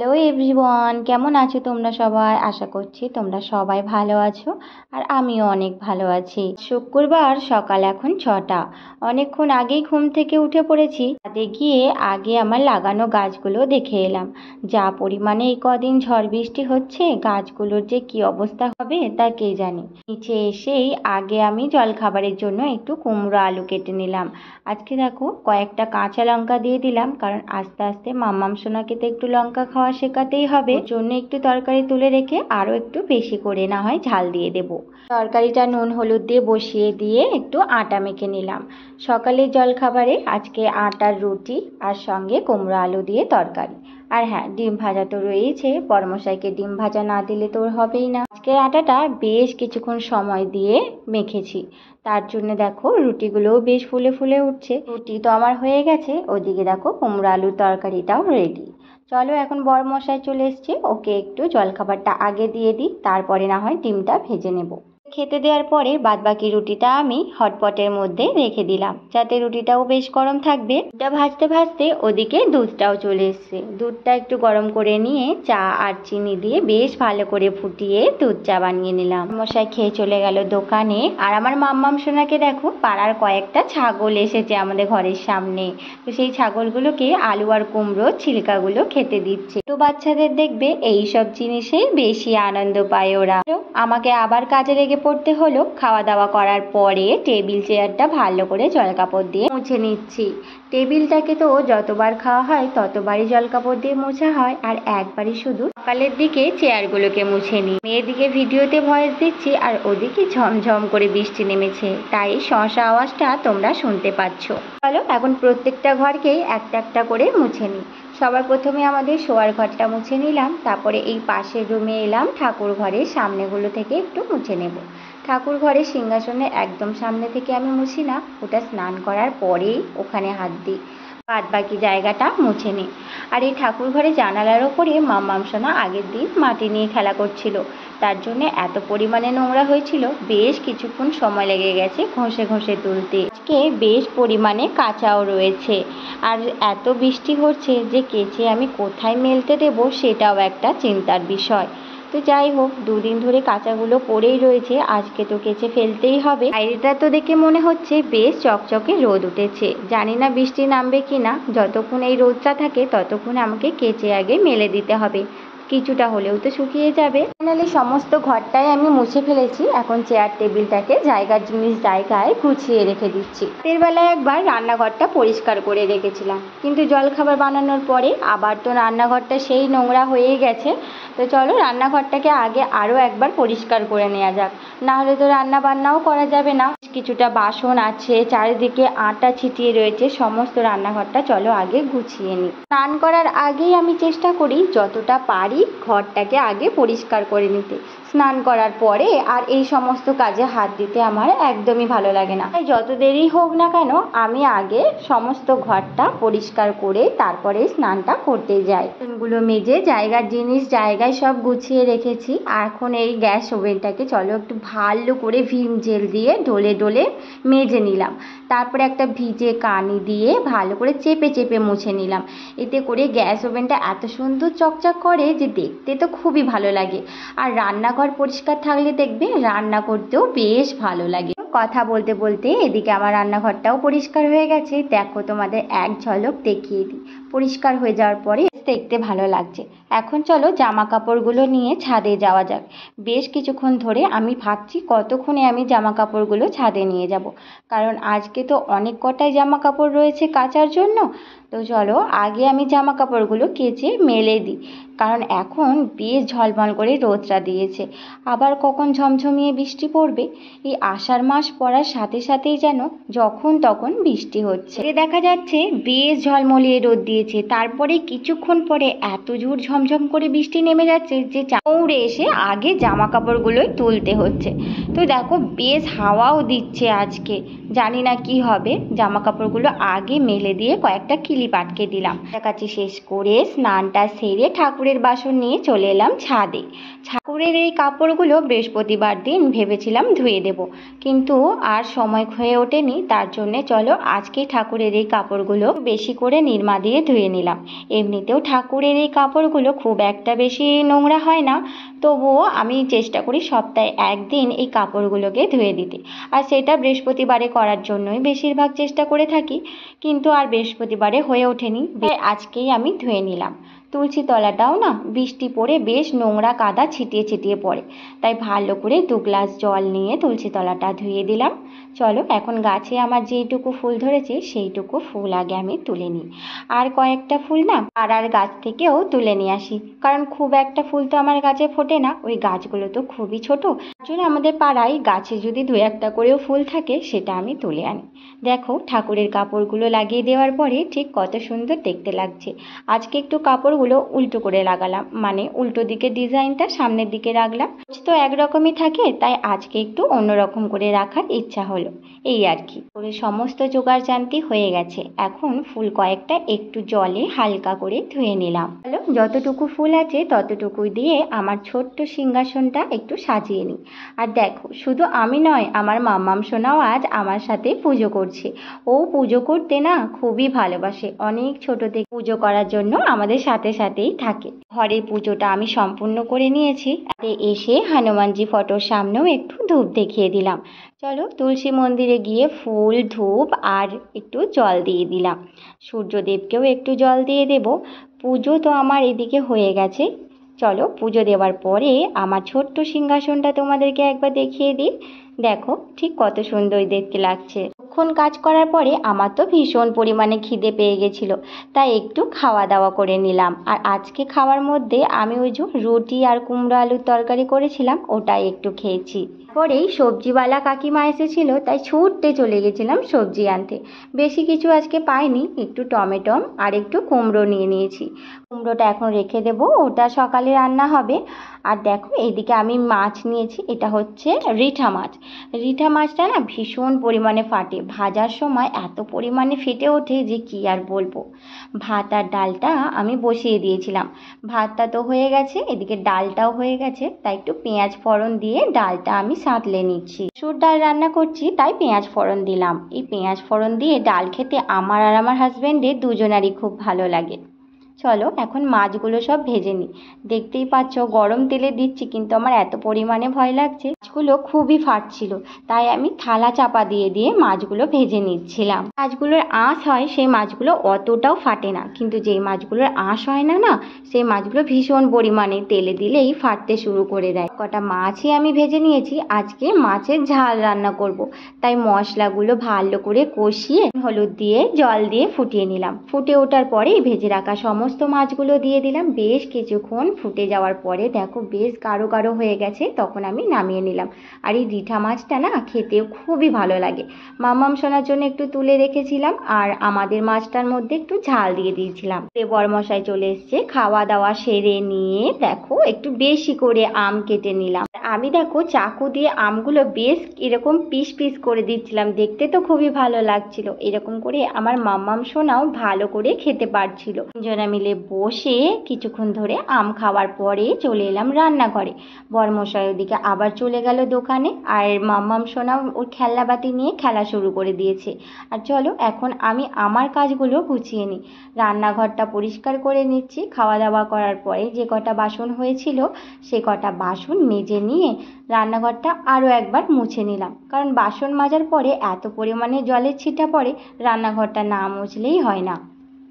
Hello everyone, কেমন আছো তোমরা সবাই? আশা করছি তোমরা সবাই ভালো আছো আর আমিও অনেক ভালো আছি। শুক্রবার সকাল এখন 6টা। অনেকক্ষণ আগেই ঘুম থেকে উঠে পড়েছি। ছাদে গিয়ে আগে আমার লাগানো গাছগুলো দেখে এলাম। যা পরিমাণে এই কদিন ঝড় বৃষ্টি হচ্ছে, গাছগুলোর যে কি অবস্থা হবে তা কে জানে। নিচে এসেই আগে আমি জলখাবারের জন্য একটু কুমড়ো আলু কেটে নিলাম। আজকে দেখো কয়েকটা কাঁচা লঙ্কা দিয়ে দিলাম, কারণ আস্তে আস্তে মাম্মাম সোনাকে তো একটু লঙ্কা খাওয়া শেখাতেই হবে। ওর জন্য একটু তরকারি তুলে রেখে আরও একটু বেশি করে না হয় ঝাল দিয়ে দেবো। তরকারিটা নুন হলুদ দিয়ে বসিয়ে দিয়ে একটু আটা মেখে নিলাম। সকালের জলখাবারে আজকে আটার রুটি আর সঙ্গে কুমড়ো আলু দিয়ে তরকারি। আর হ্যাঁ, ডিম ভাজা তো রয়েছে, বড়মশাইকে ডিম ভাজা না দিলে তো হবেই না। আজকের আটাটা বেশ কিছুক্ষণ সময় দিয়ে মেখেছি, তার জন্য দেখো রুটিগুলোও বেশ ফুলে ফুলে উঠছে। রুটি তো আমার হয়ে গেছে, ওদিকে দেখো কুমড়ো আলুর তরকারিটাও রেডি। চলো এখন বড়মশাই চলে এসছে, ওকে একটু জলখাবারটা আগে দিয়ে দিই, তারপরে না হয় ডিমটা ভেজে নেব। খেতে দেওয়ার পরে বাদবাকি রুটিটা আমি হটপটের মধ্যে রেখে দিলাম, যাতে রুটিটাও বেশ গরম থাকবে। এটা ভাজতে ভাজতে ওদিকে দুধটাও চলে এসছে। দুধটা একটু গরম করে নিয়ে চা আর চিনি দিয়ে বেশ ভালো করে ফুটিয়ে দুধ চা বানিয়ে নিলাম। মশাই খেয়ে চলে গেল দোকানে। আর আমার মাম্মাম সোনাকে দেখো, পাড়ার কয়েকটা ছাগল এসেছে আমাদের ঘরের সামনে। তো সেই ছাগলগুলোকে আলু আর কুমড়ো ছিলকাগুলো খেতে দিচ্ছে। তো বাচ্চাদের দেখবে এইসব জিনিসেই বেশি আনন্দ পায় ওরা। আমাকে আবার কাজে লেগে পড়তে হলো। খাওয়া দাওয়া করার পরে টেবিল চেয়ারটা ভালো করে জলকাপড় দিয়ে মুছে নিচ্ছি। টেবিলটাকে তো যতবার খাওয়া হয় ততবারই জলকাপড় দিয়ে মোছা হয়, আর একবারই শুধু সকালের দিকে চেয়ারগুলোকে মুছে নিই। মেয়েদিকে ভিডিওতে ভয়েস দিচ্ছি আর ওদিকে ঝমঝম করে বৃষ্টি নেমেছে, তাই শসা আওয়াজটা তোমরা শুনতে পাচ্ছ। চলো এখন প্রত্যেকটা ঘরকেই একটা একটা করে মুছে নিই। সবার প্রথমে আমাদের শোয়ার ঘরটা মুছে নিলাম, তারপরে এই পাশের রুমে এলাম। ঠাকুর ঘরের সামনেগুলো থেকে একটু মুছে নেব। ঠাকুর ঘরের সিংহাসনের একদম সামনে থেকে আমি মুছি না, ওটা স্নান করার পরেই ওখানে হাত দিই। বাদ বাকি জায়গাটা মুছে নিই। আর এই ঠাকুর ঘরে জানালার ওপরে মাম্মাম সোনা আগের দিন মাটি নিয়ে খেলা করছিল, তার জন্য এত পরিমাণে নোংরা হয়েছিল, বেশ কিছুক্ষণ সময় লেগে গেছে ঘষে ঘষে তুলতে। আজকে বেশ পরিমাণে কাঁচাও রয়েছে, আর এত বৃষ্টি হচ্ছে যে কেচে আমি কোথায় মেলতে দেবো সেটাও একটা চিন্তার বিষয়। তো যাই হোক, দুদিন ধরে কাঁচাগুলো পড়েই রয়েছে, আজকে তো কেচে ফেলতেই হবে। বাইরেটা তো দেখে মনে হচ্ছে বেশ চকচকে রোদ উঠেছে, জানি না বৃষ্টি নামবে কিনা। যতক্ষণ এই রোদটা থাকে ততক্ষণ আমাকে কেচে আগে মেলে দিতে হবে, কিছুটা হলেও তো শুকিয়ে যাবে। ফাইনালি সমস্ত ঘরটাই আমি মুছে ফেলেছি। এখন চেয়ার টেবিলটাকে জায়গার জিনিস জায়গায় গুছিয়ে রেখে দিচ্ছি। রাতের বেলায় একবার রান্নাঘরটা পরিষ্কার করে রেখেছিলাম, কিন্তু জলখাবার বানানোর পরে আবার তো রান্নাঘরটা সেই নোংরা হয়েই গেছে। তো চলো রান্নাঘরটাকে আগে আরও একবার পরিষ্কার করে নেওয়া যাক, না হলে তো রান্না বান্নাও করা যাবে না। কিছুটা বাসন আছে, চারিদিকে আটা ছিটিয়ে রয়েছে, সমস্ত রান্নাঘরটা চলো আগে গুছিয়ে নিই। স্নান করার আগেই আমি চেষ্টা করি যতটা পারি ঘরটাকে আগে পরিষ্কার করে নিতে। স্নান করার পরে আর এই সমস্ত কাজে হাত দিতে আমার একদমই ভালো লাগে না, তাই যত দেরি হোক না কেন আমি আগে সমস্ত ঘরটা পরিষ্কার করে তারপরে স্নানটা করতে যাই। বাসনগুলো মেজে জায়গার জিনিস জায়গায় সব গুছিয়ে রেখেছি। এখন এই গ্যাস ওভেনটাকে চলো একটু ভালো করে ভিম জেল দিয়ে ডলে ডলে মেজে নিলাম। তারপরে একটা ভিজে কানি দিয়ে ভালো করে চেপে চেপে মুছে নিলাম। এতে করে গ্যাস ওভেনটা এত সুন্দর চকচক করে যে দেখতে তো খুবই ভালো লাগে। আর রান্নাঘর পরিষ্কার থাকলে দেখবে রান্না করতেও বেশ ভালো লাগে। কথা বলতে বলতে এদিকে আমার রান্নাঘরটাও পরিষ্কার হয়ে গেছে, দেখো তোমাদের এক ঝলক দেখিয়ে দিই। পরিষ্কার হয়ে যাওয়ার পরে দেখতে ভালো লাগছে। এখন চলো জামা কাপড়গুলো নিয়ে ছাদে যাওয়া যাক। বেশ কিছুক্ষণ ধরে আমি ভাবছি কতক্ষণে আমি জামা কাপড়গুলো ছাদে নিয়ে যাব, কারণ আজকে তো অনেক কটাই জামা কাপড় রয়েছে কাচার জন্য। তো চলো আগে আমি জামা কাপড়গুলো কেচে মেলে দিই, কারণ এখন বেশ ঝলমল করে রোদটা দিয়েছে, আবার কখন ঝমঝমিয়ে বৃষ্টি পড়বে। এই আষাঢ় মাস পড়ার সাথে সাথেই যেন যখন তখন বৃষ্টি হচ্ছে। দেখা যাচ্ছে বেশ ঝলমলিয়ে রোদ দিয়েছে, তারপরে কিছুক্ষণ পরে এত জোর ঝমঝম করে বৃষ্টি নেমে যাচ্ছে যে দৌড়ে এসে আগে জামা কাপড়গুলোই তুলতে হচ্ছে। তো দেখো বেশ হাওয়াও দিচ্ছে আজকে, জানি না কি হবে। জামা কাপড়গুলো আগে মেলে দিয়ে কয়েকটা ক্লিপ আটকে দিলাম। কাছাকাছি শেষ করে স্নানটা সেরে ঠাকুরের বাসন নিয়ে চলে এলাম ছাদে। ঠাকুরের এই কাপড়গুলো বৃহস্পতিবার দিন ভেবেছিলাম ধুয়ে দেব, কিন্তু আর সময় হয়ে ওঠেনি। তার জন্যে চলো আজকে ঠাকুরের এই কাপড়গুলো বেশি করে নিরমা দিয়ে ধুয়ে নিলাম। এমনিতেও ঠাকুরের এই কাপড়গুলো খুব একটা বেশি নোংরা হয় না, তবুও আমি চেষ্টা করি সপ্তাহে একদিন এই কাপড়গুলোকে ধুয়ে দিতে। আর সেটা বৃহস্পতিবারে করার জন্যই বেশিরভাগ চেষ্টা করে থাকি, কিন্তু আর বৃহস্পতিবারে হয়ে ওঠেনি। আজকেই আমি ধুয়ে নিলাম। তুলসী তলাটাও না বৃষ্টি পড়ে বেশ নোংরা কাদা ছিটিয়ে ছিটিয়ে পড়ে, তাই ভালো করে 2 গ্লাস জল নিয়ে তুলসী তলাটা ধুয়ে দিলাম। চলো এখন গাছে আমার যেইটুকু ফুল ধরেছে সেইটুকু ফুল আগে আমি তুলে নিই। আর কয়েকটা ফুল না পাড়ার গাছ থেকেও তুলে নিয়ে আসি, কারণ খুব একটা ফুল তো আমার গাছে ফোটে না, ওই গাছগুলো তো খুবই ছোট। আসলে আমাদের পাড়ায় গাছে যদি 2-1টা করেও ফুল থাকে সেটা আমি তুলে আনি। দেখো ঠাকুরের কাপড়গুলো লাগিয়ে দেওয়ার পরে ঠিক কত সুন্দর দেখতে লাগছে। আজকে একটু কাপড়গুলো উল্টো করে লাগালাম, মানে উল্টো দিকে ডিজাইনটা সামনের দিকে রাখলাম। তো একরকমই থাকে, তাই আজকে একটু অন্যরকম করে রাখার ইচ্ছা হলো, এই আর কি। করে সমস্ত জোগাড় জানতি হয়ে গেছে। এখন ফুল কয়েকটা একটু জলে হালকা করে ধুয়ে নিলাম। হলো যতটুকু ফুল আছে ততটুকু দিয়ে আমার ছোট্ট সিংহাসনটা একটু সাজিয়ে নিই। আর দেখো শুধু আমি নয়, আমার মাম্মাম সোনাও আজ আমার সাথে পুজো করছে। ও পুজো করতে না খুবই ভালোবাসে, অনেক ছোট থেকে পুজো করার জন্য আমাদের সাথে সাথেই থাকে। ঘরের পুজোটা আমি সম্পূর্ণ করে নিয়েছি। এসে হনুমানজি ফটোর সামনেও একটু ধূপ দেখিয়ে দিলাম। চলো তুলসী মন্দিরে গিয়ে ফুল ধূপ আর একটু জল দিয়ে দিলাম। সূর্যদেবকেও একটু জল দিয়ে দেব। পুজো তো আমার এদিকে হয়ে গেছে। চলো পুজো দেওয়ার পরে আমার ছোট্ট সিংহাসনটা তোমাদেরকে একবার দেখিয়ে দিই। দেখো ঠিক কত সুন্দর দেখতে লাগছে। কিছুক্ষণ কাজ করার পরে আমার তো ভীষণ পরিমাণে খিদে পেয়ে গেছিল, তাই একটু খাওয়া দাওয়া করে নিলাম। আর আজকে খাওয়ার মধ্যে আমি ওই যে রুটি আর কুমড়ো আলুর তরকারি করেছিলাম, ওটাই একটু খেয়েছি। পরেই সবজিওয়ালা কাকিমা এসেছিল, তাই ছুটতে চলে গেছিলাম সবজি আনতে। বেশি কিছু আজকে পাইনি, একটু টমেটো আর একটু কুমড়ো নিয়ে নিয়েছি। কুমড়োটা এখন রেখে দেবো, ওটা সকালে রান্না হবে। আর দেখো এইদিকে আমি মাছ নিয়েছি, এটা হচ্ছে রিঠা মাছ। রিঠা মাছটা না ভীষণ পরিমাণে ফাটে, ভাজার সময় এত পরিমাণে ফেটে ওঠে যে কি আর বলবো। ভাত আর ডালটা আমি বসিয়ে দিয়েছিলাম। ভাতটা তো হয়ে গেছে, এদিকে ডালটাও হয়ে গেছে, তাই একটু পেঁয়াজ ফোড়ন দিয়ে ডালটা আমি সাঁতলে নিচ্ছি। মসুর ডাল রান্না করছি তাই পেঁয়াজ ফোড়ন দিলাম। এই পেঁয়াজ ফোড়ন দিয়ে ডাল খেতে আমার আর আমার হাজবেন্ডের দুজনারই খুব ভালো লাগে। চলো এখন মাছগুলো সব ভেজে নিই। দেখতেই পাচ্ছ গরম তেলে দিচ্ছি, কিন্তু আমার এত পরিমাণে ভয় লাগছে, মাছগুলো খুবই ফাটছিল, তাই আমি থালা চাপা দিয়ে দিয়ে মাছগুলো ভেজে নিচ্ছিলাম। মাছগুলোর আঁশ হয় সেই মাছগুলো অতটাও ফাটে না, কিন্তু যেই মাছগুলোর আঁশ হয় না না সেই মাছগুলো ভীষণ পরিমাণে তেলে দিলেই ফাটতে শুরু করে দেয়। কটা মাছই আমি ভেজে নিয়েছি। আজকে মাছের ঝাল রান্না করব, তাই মশলাগুলো ভালো করে কষিয়ে হলুদ দিয়ে জল দিয়ে ফুটিয়ে নিলাম। ফুটে ওঠার পরে ভেজে রাখা সমস্ত মাছগুলো দিয়ে দিলাম। বেশ কিছুক্ষণ ফুটে যাওয়ার পরে দেখো বেশ গাঢ় গাঢ় হয়ে গেছে, তখন আমি নামিয়ে নিলাম। আর এই রিঠা মাছটা না খেতেও খুবই ভালো লাগে। মাম্মাম সোনার জন্য একটু তুলে রেখেছিলাম, আর আমাদের মাছটার মধ্যে একটু ঝাল দিয়ে দিয়েছিলাম। বরমশাই চলে এসছে, খাওয়া দাওয়া সেরে নিয়ে দেখো একটু বেশি করে আম কেটে নিলাম। আমি দেখো চাকু দিয়ে আমগুলো বেশ এরকম পিস পিস করে দিচ্ছিলাম, দেখতে তো খুবই ভালো লাগছিল। এরকম করে আমার মাম্মাম সোনাও ভালো করে খেতে পারছিল। দুজনে মিলে বসে কিছুক্ষণ ধরে আম খাওয়ার পরে চলে এলাম রান্নাঘরে। বরমশাই ওদিকে আবার চলে গেল দোকানে, আর মাম্মাম সোনাও ওর খেলনাবাতি নিয়ে খেলা শুরু করে দিয়েছে। আর চলো এখন আমি আমার কাজগুলো গুছিয়ে নিই। রান্নাঘরটা পরিষ্কার করে নিচ্ছি। খাওয়া দাওয়া করার পরে যে কটা বাসন হয়েছিল সে কটা বাসন মেজে নিয়ে রান্নাঘরটা আরও একবার মুছে নিলাম, কারণ বাসন মাজার পরে এত পরিমাণে জলের ছিটা পড়ে রান্নাঘরটা না মুছলেই হয় না।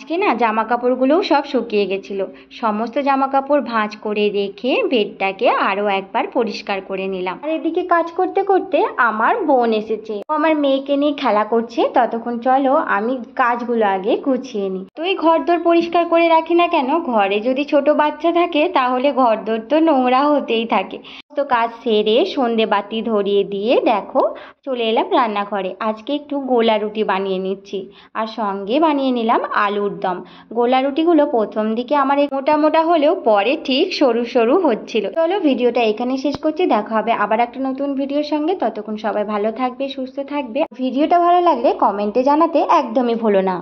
আজকে না জামা কাপড়গুলোও সব শুকিয়ে গেছিলো। সমস্ত জামা কাপড় ভাঁজ করে রেখে বেডটাকে আরও একবার পরিষ্কার করে নিলাম। আর এদিকে কাজ করতে করতে আমার বোন এসেছে, ও আমার মেয়েকে নিয়ে খেলা করছে। ততক্ষণ চলো আমি কাজগুলো আগে গুছিয়ে নিই। তুই ঘরদোর পরিষ্কার করে রাখি না কেন, ঘরে যদি ছোট বাচ্চা থাকে তাহলে ঘরদোর তো নোংরা হতেই থাকে। তো কাজ সেরে সন্ধে বাতি ধরিয়ে দিয়ে দেখো চলে এলাম রান্নাঘরে। আজকে একটু গোলা রুটি বানিয়ে নিচ্ছি আর সঙ্গে বানিয়ে নিলাম আলুর দম। গোলা রুটিগুলো প্রথম দিকে আমার মোটা মোটা হলেও পরে ঠিক সরু সরু হচ্ছিল। চলো ভিডিওটা এখানে শেষ করছি, দেখা হবে আবার একটা নতুন ভিডিওর সঙ্গে। ততক্ষণ সবাই ভালো থাকবে, সুস্থ থাকবে। ভিডিওটা ভালো লাগলে কমেন্টে জানাতে একদমই ভুলো না।